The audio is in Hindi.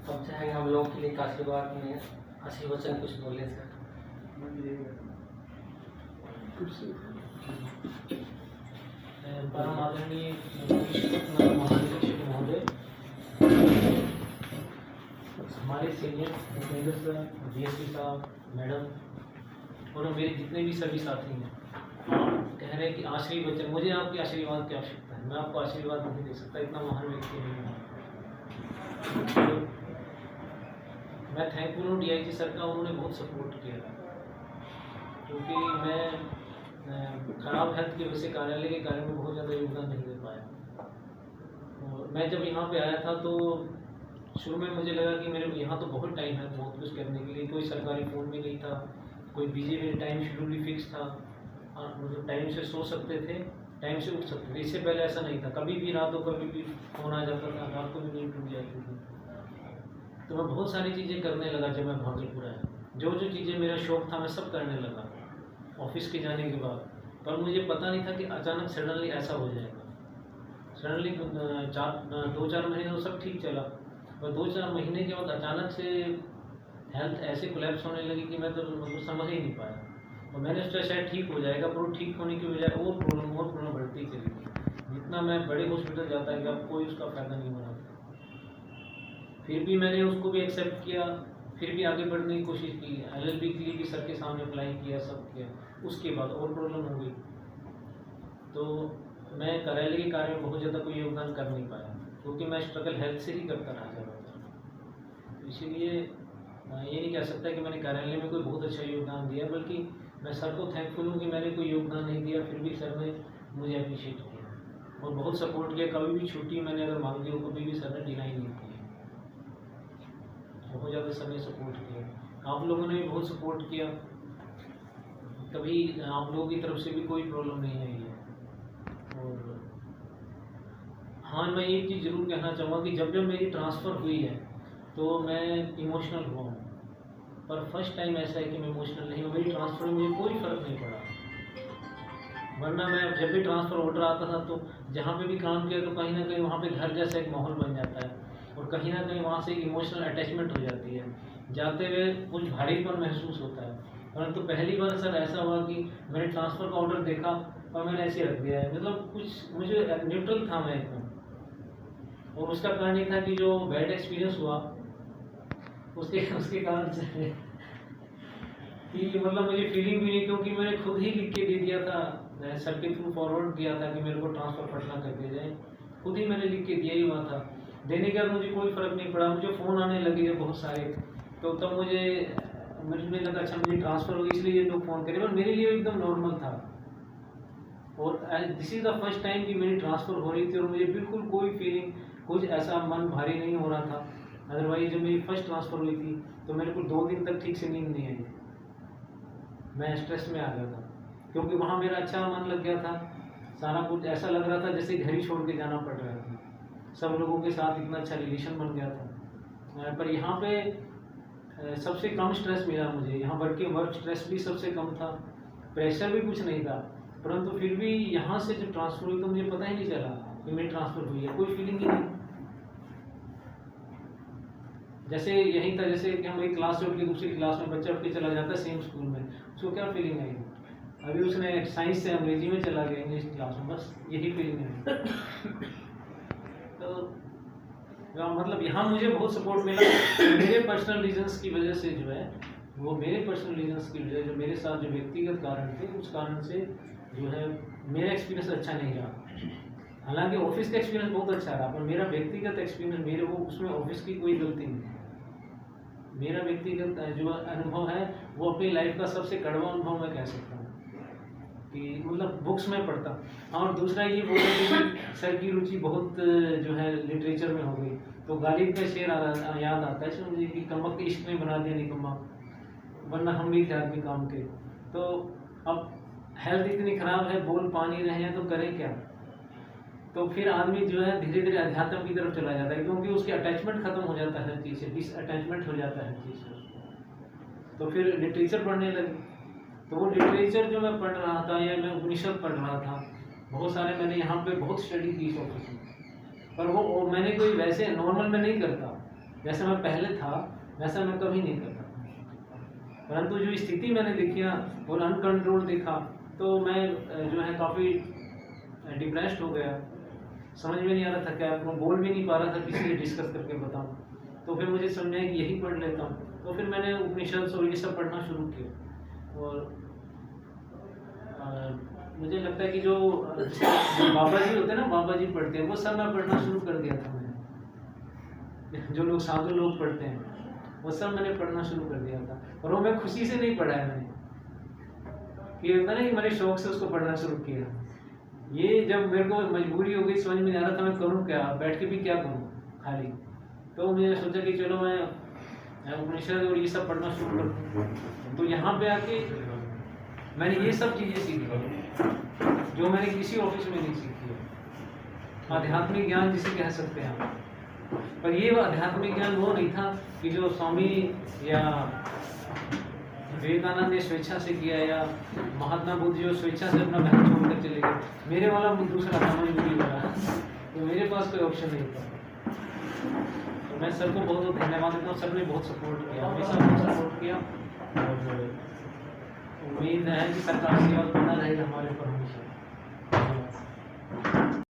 अब चाहे हम लोगों के लिए एक आशीर्वाद में आशीर्वचन कुछ बोले सर। परम आदरणीय महानिरीक्षक महोदय, हमारे सीनियर भूपेंद्र सर, DSP साहब, मैडम और मेरे जितने भी सभी साथी हैं, आप कह रहे हैं कि आशीर्वचन, मुझे आपके आशीर्वाद की आवश्यकता है। मैं आपको आशीर्वाद नहीं दे सकता, इतना महान व्यक्ति नहीं हूँ। तो मैं थैंकफुल हूँ DIG सर का, उन्होंने बहुत सपोर्ट किया, क्योंकि मैं खराब हेल्थ की वजह से कार्यालय के कार्य में बहुत ज़्यादा योगदान नहीं दे पाया। और मैं जब यहाँ पे आया था तो शुरू में मुझे लगा कि मेरे यहाँ तो बहुत टाइम है बहुत कुछ करने के लिए, कोई सरकारी फ़ोन भी नहीं था, कोई बिजी मेरे टाइम शेड्यूल भी फिक्स था, मतलब टाइम से सो सकते थे, टाइम से उठ सकते थे। इससे पहले ऐसा नहीं था, कभी भी रात को कभी भी फ़ोन आ जाता था, रात को भी नींद टूट जाती थी। तो मैं बहुत सारी चीज़ें करने लगा जब मैं भागलपुर आया, जो जो चीज़ें मेरा शौक़ था मैं सब करने लगा ऑफिस के जाने के बाद। पर मुझे पता नहीं था कि अचानक सडनली ऐसा हो जाएगा। सडनली 2-4 महीने तो सब ठीक चला, और 2-4 महीने के बाद अचानक से हेल्थ ऐसे कोलैप्स होने लगी कि मैं तो मतलब समझ ही नहीं पाया। और मैंने सोचा शायद ठीक हो जाएगा, पर वो ठीक होने की बजाय और प्रॉब्लम बढ़ती चली गई। जितना मैं बड़े हॉस्पिटल जाता गया कोई उसका फ़ायदा नहीं हो रहा था। फिर भी मैंने उसको भी एक्सेप्ट किया, फिर भी आगे बढ़ने की कोशिश की, LLB के लिए भी सर के सामने अप्लाई किया, सब किया। उसके बाद और प्रॉब्लम हो गई, तो मैं कार्यालय के कार्य में बहुत ज़्यादा कोई योगदान कर नहीं पाया, क्योंकि मैं स्ट्रगल हेल्थ से ही करता रहा ज़्यादातर। इसलिए ये नहीं कह सकता कि मैंने कार्यालय में कोई बहुत अच्छा योगदान दिया, बल्कि मैं सर को थैंकफुल हूँ कि मैंने कोई योगदान नहीं दिया, फिर भी सर ने मुझे अप्रिशिएट किया और बहुत सपोर्ट किया। कभी भी छुट्टी मैंने अगर मांगी हो, कभी भी सर ने डिनाई नहीं किया, बहुत ज़्यादा सर ने सपोर्ट किया। आप लोगों ने भी बहुत सपोर्ट किया, कभी आप लोगों की तरफ से भी कोई प्रॉब्लम नहीं आई है। और हाँ, मैं एक चीज़ ज़रूर कहना चाहूँगा कि जब मेरी ट्रांसफ़र हुई है तो मैं इमोशनल हुआ हूँ, पर फर्स्ट टाइम ऐसा है कि मैं इमोशनल नहीं हूँ। मेरी ट्रांसफ़र में मुझे कोई फ़र्क नहीं पड़ा, वरना मैं जब भी ट्रांसफ़र ऑर्डर आता था तो जहाँ पे भी काम किया तो कहीं ना कहीं वहाँ पे घर जैसा एक माहौल बन जाता है, और कहीं ना कहीं वहाँ से एक इमोशनल अटैचमेंट हो जाती है, जाते हुए कुछ भारीपन महसूस होता है। परंतु पहली बार सर ऐसा हुआ कि मैंने ट्रांसफ़र का ऑर्डर देखा और मैंने ऐसे रख दिया है, मतलब कुछ मुझे न्यूट्रल था मैं एकदम। और उसका कारण ये था कि जो बैड एक्सपीरियंस हुआ उसके कारण से कि मतलब मुझे फीलिंग भी नहीं, क्योंकि मैंने खुद ही लिख के दे दिया था, सर के थ्रू फॉरवर्ड किया था कि मेरे को ट्रांसफ़र पटना कर दिया जाए, खुद ही मैंने लिख के दिया ही हुआ था। देने के बाद मुझे कोई फ़र्क नहीं पड़ा, मुझे फ़ोन आने लगे बहुत सारे, तो तब मुझे लगा अच्छा मुझे ट्रांसफ़र होगी इसलिए ये लोग फ़ोन करें, पर मेरे लिए एकदम नॉर्मल था। और this is the first time कि मेरी ट्रांसफ़र हो रही थी और मुझे बिल्कुल कोई फीलिंग, कुछ ऐसा मन भारी नहीं हो रहा था। अदरवाइज जब मेरी फर्स्ट ट्रांसफ़र हुई थी तो मेरे को 2 दिन तक ठीक से नींद नहीं आई, मैं स्ट्रेस में आ गया था, क्योंकि वहाँ मेरा अच्छा मन लग गया था, सारा कुछ ऐसा लग रहा था जैसे घर ही छोड़ के जाना पड़ रहा था, सब लोगों के साथ इतना अच्छा रिलेशन बन गया था। पर यहाँ पे सबसे कम स्ट्रेस मिला मुझे, यहाँ वर्क स्ट्रेस भी सबसे कम था, प्रेशर भी कुछ नहीं था, परंतु फिर भी यहाँ से जब ट्रांसफ़र हुई तो मुझे पता ही नहीं चला कि मेरी ट्रांसफ़र हुई है, कोई फीलिंग ही नहीं। जैसे यही था जैसे कि हम एक क्लास से उठ के दूसरी क्लास में बच्चा उठ के चला जाता है सेम स्कूल में, उसको क्या फीलिंग आएगी? अभी उसने साइंस से अंग्रेजी में चला गया इंग्लिश क्लास में, बस यही फीलिंग है। तो मतलब यहाँ मुझे बहुत सपोर्ट मिला मेरे पर्सनल रीजंस की वजह से, जो है वो मेरे पर्सनल रीजंस की वजह, जो मेरे साथ जो व्यक्तिगत कारण थे उस कारण से जो है मेरा एक्सपीरियंस अच्छा नहीं रहा। हालांकि ऑफिस का एक्सपीरियंस बहुत अच्छा रहा, पर मेरा व्यक्तिगत एक्सपीरियंस, मेरे वो उसमें ऑफिस की कोई गलती नहीं, मेरा व्यक्तिगत जो अनुभव है वो अपनी लाइफ का सबसे कड़वा अनुभव मैं कह सकता हूँ कि मतलब बुक्स में पढ़ता। और दूसरा ये बोला कि सर की रुचि बहुत जो है लिटरेचर में हो गई, तो गालिब का शेर याद आता है मुझे कि कमक इश्क में बना दिया निकम्मा, वरना हम भी थे आदमी काम के। तो अब हेल्थ इतनी ख़राब है, बोल पा नहीं रहे हैं तो करें क्या? तो फिर आदमी जो है धीरे धीरे अध्यात्म की तरफ चला जाता है, क्योंकि उसकी अटैचमेंट खत्म हो जाता है हर चीज़ से, डिसअटैचमेंट हो जाता है हर चीज़ से। तो फिर लिटरेचर पढ़ने लगे, तो वो लिटरेचर जो मैं पढ़ रहा था या मैं उपनिषद पढ़ रहा था, बहुत सारे मैंने यहाँ पे बहुत स्टडी की इस ऑफिस में, पर वो मैंने कोई वैसे नॉर्मल में नहीं करता, जैसे मैं पहले था वैसा मैं कभी नहीं करता, परंतु जो स्थिति मैंने देखी ना और अनकंट्रोल देखा तो मैं जो है काफ़ी डिप्रेस्ड हो गया। समझ में नहीं आ रहा था क्या, मैं बोल भी नहीं पा रहा था किसी से डिस्कस करके बताऊं। तो फिर मुझे समझा कि यही पढ़ लेता हूँ, तो फिर मैंने उपनिषद और ये सब पढ़ना शुरू किया। और मुझे लगता है कि जो बाबा जी होते हैं ना, बाबा जी पढ़ते हैं, वो सब मैं पढ़ना शुरू कर दिया था मैंने। जो लोग साधु लोग पढ़ते हैं वो सब मैंने पढ़ना शुरू कर दिया था। और वो मैं खुशी से नहीं पढ़ा है मैंने, कि होता ना कि मैंने शौक से उसको पढ़ना शुरू किया। ये जब मेरे को मजबूरी हो गई, समझ में नहीं आ रहा था मैं करूँ क्या, बैठ के भी क्या करूँ खाली, तो मैंने सोचा कि चलो मैं उपनिषद और ये सब पढ़ना शुरू कर दूँ। तो यहाँ पे आके मैंने ये सब चीज़ें सीखी जो मैंने किसी ऑफिस में नहीं सीखी है। आध्यात्मिक ज्ञान जिसे कह सकते हैं आप, पर ये आध्यात्मिक ज्ञान वो नहीं था कि जो स्वामी या विवेकानंद ने स्वेच्छा से किया या महात्मा बुद्ध जो स्वेच्छा से अपना महल छोड़कर चले गए। मेरे वाला दूसरा था, मजबूरी वाला, तो मेरे पास कोई ऑप्शन नहीं था। तो मैं सबको बहुत बहुत धन्यवाद देता हूँ, सबने बहुत सपोर्ट किया, हमेशा बहुत सपोर्ट किया। और उम्मीद है कि सरकार सेवा बना रहेगा हमारे ऊपर हमेशा।